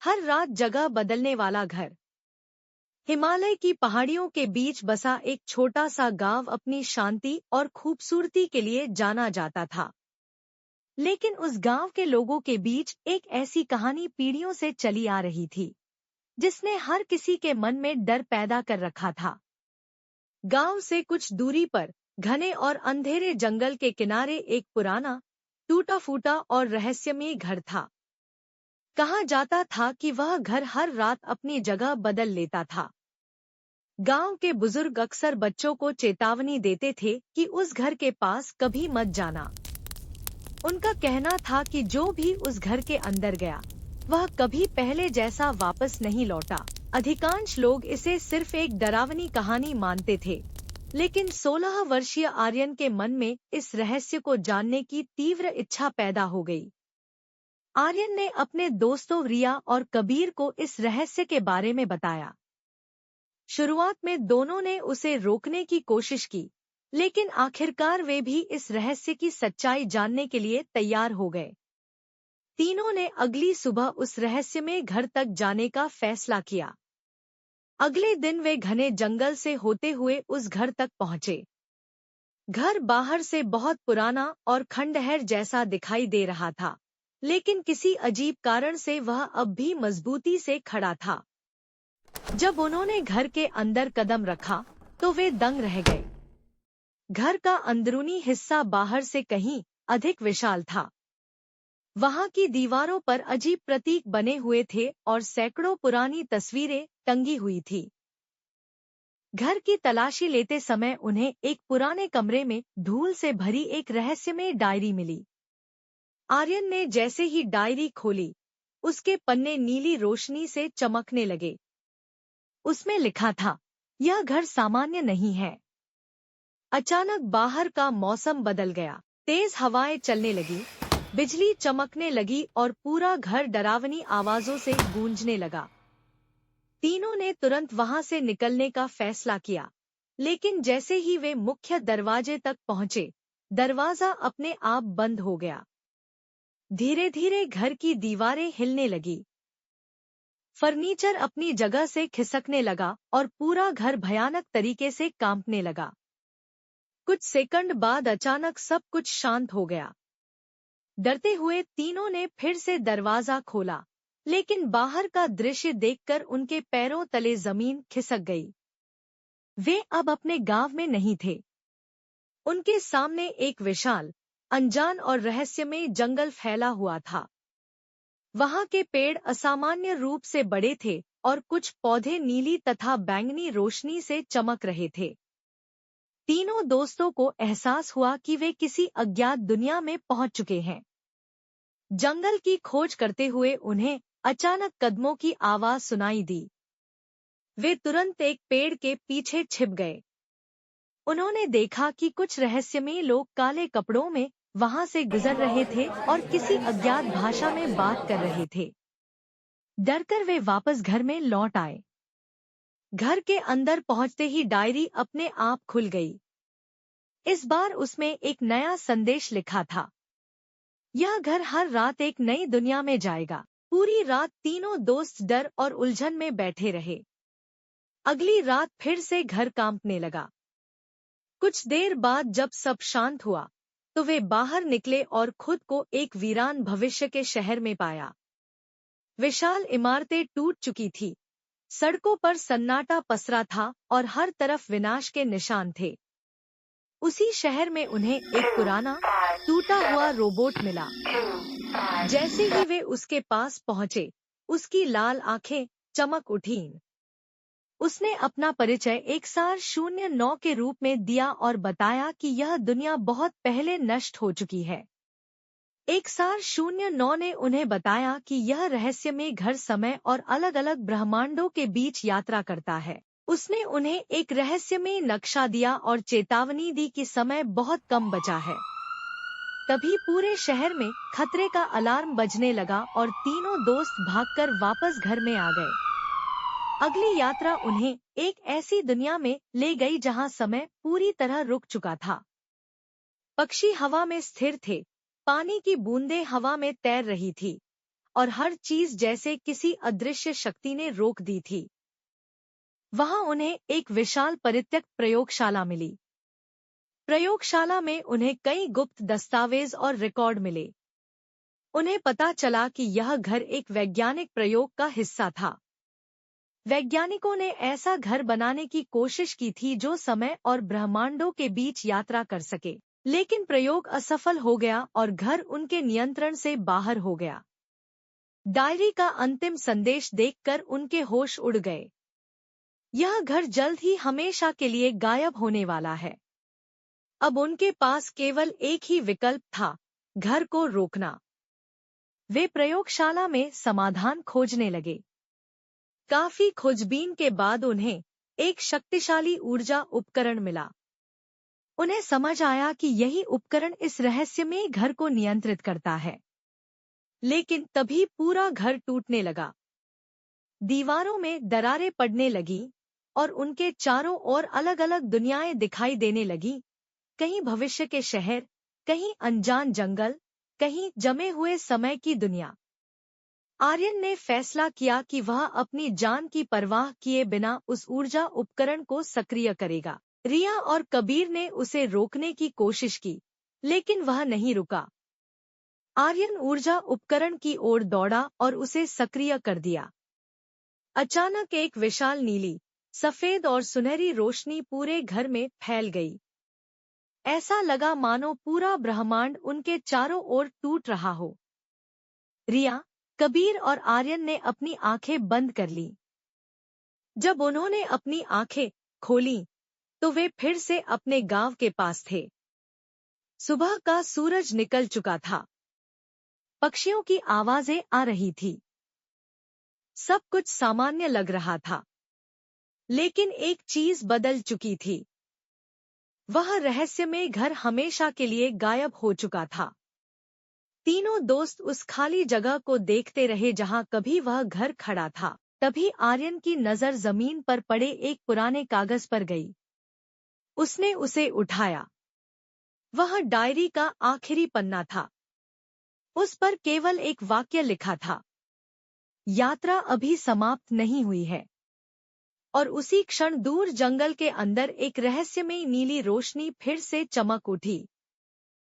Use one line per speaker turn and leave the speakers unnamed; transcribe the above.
हर रात जगह बदलने वाला घर। हिमालय की पहाड़ियों के बीच बसा एक छोटा सा गांव अपनी शांति और खूबसूरती के लिए जाना जाता था। लेकिन उस गांव के लोगों के बीच एक ऐसी कहानी पीढ़ियों से चली आ रही थी, जिसने हर किसी के मन में डर पैदा कर रखा था। गांव से कुछ दूरी पर घने और अंधेरे जंगल के किनारे एक पुराना, टूटा फूटा और रहस्यमय घर था। कहा जाता था कि वह घर हर रात अपनी जगह बदल लेता था। गांव के बुजुर्ग अक्सर बच्चों को चेतावनी देते थे कि उस घर के पास कभी मत जाना। उनका कहना था कि जो भी उस घर के अंदर गया, वह कभी पहले जैसा वापस नहीं लौटा। अधिकांश लोग इसे सिर्फ एक डरावनी कहानी मानते थे, लेकिन 16 वर्षीय आर्यन के मन में इस रहस्य को जानने की तीव्र इच्छा पैदा हो गई। आर्यन ने अपने दोस्तों रिया और कबीर को इस रहस्य के बारे में बताया। शुरुआत में दोनों ने उसे रोकने की कोशिश की, लेकिन आखिरकार वे भी इस रहस्य की सच्चाई जानने के लिए तैयार हो गए। तीनों ने अगली सुबह उस रहस्यमय घर तक जाने का फैसला किया। अगले दिन वे घने जंगल से होते हुए उस घर तक पहुंचे। घर बाहर से बहुत पुराना और खंडहर जैसा दिखाई दे रहा था, लेकिन किसी अजीब कारण से वह अब भी मजबूती से खड़ा था। जब उन्होंने घर के अंदर कदम रखा, तो वे दंग रह गए। घर का अंदरूनी हिस्सा बाहर से कहीं अधिक विशाल था। वहां की दीवारों पर अजीब प्रतीक बने हुए थे और सैकड़ों पुरानी तस्वीरें टंगी हुई थी। घर की तलाशी लेते समय उन्हें एक पुराने कमरे में धूल से भरी एक रहस्यमय डायरी मिली। आर्यन ने जैसे ही डायरी खोली, उसके पन्ने नीली रोशनी से चमकने लगे। उसमें लिखा था, यह घर सामान्य नहीं है। अचानक बाहर का मौसम बदल गया। तेज हवाएं चलने लगी, बिजली चमकने लगी और पूरा घर डरावनी आवाजों से गूंजने लगा। तीनों ने तुरंत वहां से निकलने का फैसला किया, लेकिन जैसे ही वे मुख्य दरवाजे तक पहुंचे, दरवाजा अपने आप बंद हो गया। धीरे धीरे घर की दीवारें हिलने लगी, फर्नीचर अपनी जगह से खिसकने लगा और पूरा घर भयानक तरीके से कांपने लगा। कुछ सेकंड बाद अचानक सब कुछ शांत हो गया। डरते हुए तीनों ने फिर से दरवाजा खोला, लेकिन बाहर का दृश्य देखकर उनके पैरों तले जमीन खिसक गई। वे अब अपने गांव में नहीं थे। उनके सामने एक विशाल, अनजान और रहस्यमय जंगल फैला हुआ था। वहां के पेड़ असामान्य रूप से बड़े थे और कुछ पौधे नीली तथा बैंगनी रोशनी से चमक रहे थे। तीनों दोस्तों को एहसास हुआ कि वे किसी अज्ञात दुनिया में पहुंच चुके हैं। जंगल की खोज करते हुए उन्हें अचानक कदमों की आवाज सुनाई दी। वे तुरंत एक पेड़ के पीछे छिप गए। उन्होंने देखा कि कुछ रहस्यमय लोग काले कपड़ों में वहां से गुजर रहे थे और किसी अज्ञात भाषा में बात कर रहे थे। डरकर वे वापस घर में लौट आए। घर के अंदर पहुंचते ही डायरी अपने आप खुल गई। इस बार उसमें एक नया संदेश लिखा था, यह घर हर रात एक नई दुनिया में जाएगा। पूरी रात तीनों दोस्त डर और उलझन में बैठे रहे। अगली रात फिर से घर कांपने लगा। कुछ देर बाद जब सब शांत हुआ, तो वे बाहर निकले और खुद को एक वीरान भविष्य के शहर में पाया। विशाल इमारतें टूट चुकी थी, सड़कों पर सन्नाटा पसरा था और हर तरफ विनाश के निशान थे। उसी शहर में उन्हें एक पुराना, टूटा हुआ रोबोट मिला। जैसे ही वे उसके पास पहुंचे, उसकी लाल आंखें चमक उठीं। उसने अपना परिचय 1409 के रूप में दिया और बताया कि यह दुनिया बहुत पहले नष्ट हो चुकी है। 1409 ने उन्हें बताया कि यह रहस्यमय घर समय और अलग-अलग ब्रह्मांडों के बीच यात्रा करता है। उसने उन्हें एक रहस्यमय नक्शा दिया और चेतावनी दी कि समय बहुत कम बचा है। तभी पूरे शहर में खतरे का अलार्म बजने लगा और तीनों दोस्त भागकर वापस घर में आ गए। अगली यात्रा उन्हें एक ऐसी दुनिया में ले गई जहां समय पूरी तरह रुक चुका था। पक्षी हवा में स्थिर थे, पानी की बूंदें हवा में तैर रही थी और हर चीज जैसे किसी अदृश्य शक्ति ने रोक दी थी। वहां उन्हें एक विशाल परित्यक्त प्रयोगशाला मिली। प्रयोगशाला में उन्हें कई गुप्त दस्तावेज और रिकॉर्ड मिले। उन्हें पता चला कि यह घर एक वैज्ञानिक प्रयोग का हिस्सा था। वैज्ञानिकों ने ऐसा घर बनाने की कोशिश की थी जो समय और ब्रह्मांडों के बीच यात्रा कर सके, लेकिन प्रयोग असफल हो गया और घर उनके नियंत्रण से बाहर हो गया। डायरी का अंतिम संदेश देखकर उनके होश उड़ गए। यह घर जल्द ही हमेशा के लिए गायब होने वाला है। अब उनके पास केवल एक ही विकल्प था, घर को रोकना। वे प्रयोगशाला में समाधान खोजने लगे। काफी खोजबीन के बाद उन्हें एक शक्तिशाली ऊर्जा उपकरण मिला। उन्हें समझ आया कि यही उपकरण इस रहस्यमय घर को नियंत्रित करता है। लेकिन तभी पूरा घर टूटने लगा। दीवारों में दरारें पड़ने लगी और उनके चारों ओर अलग अलग दुनियाएं दिखाई देने लगी। कहीं भविष्य के शहर, कहीं अनजान जंगल, कहीं जमे हुए समय की दुनिया। आर्यन ने फैसला किया कि वह अपनी जान की परवाह किए बिना उस ऊर्जा उपकरण को सक्रिय करेगा। रिया और कबीर ने उसे रोकने की कोशिश की, लेकिन वह नहीं रुका। आर्यन ऊर्जा उपकरण की ओर दौड़ा और उसे सक्रिय कर दिया। अचानक एक विशाल नीली, सफेद और सुनहरी रोशनी पूरे घर में फैल गई। ऐसा लगा मानो पूरा ब्रह्मांड उनके चारों ओर टूट रहा हो। रिया, कबीर और आर्यन ने अपनी आंखें बंद कर लीं। जब उन्होंने अपनी आंखें खोलीं, तो वे फिर से अपने गांव के पास थे। सुबह का सूरज निकल चुका था। पक्षियों की आवाजें आ रही थी। सब कुछ सामान्य लग रहा था। लेकिन एक चीज बदल चुकी थी। वह रहस्यमय घर हमेशा के लिए गायब हो चुका था। तीनों दोस्त उस खाली जगह को देखते रहे जहां कभी वह घर खड़ा था। तभी आर्यन की नजर जमीन पर पड़े एक पुराने कागज पर गई। उसने उसे उठाया। वह डायरी का आखिरी पन्ना था। उस पर केवल एक वाक्य लिखा था, यात्रा अभी समाप्त नहीं हुई है। और उसी क्षण दूर जंगल के अंदर एक रहस्यमयी नीली रोशनी फिर से चमक उठी।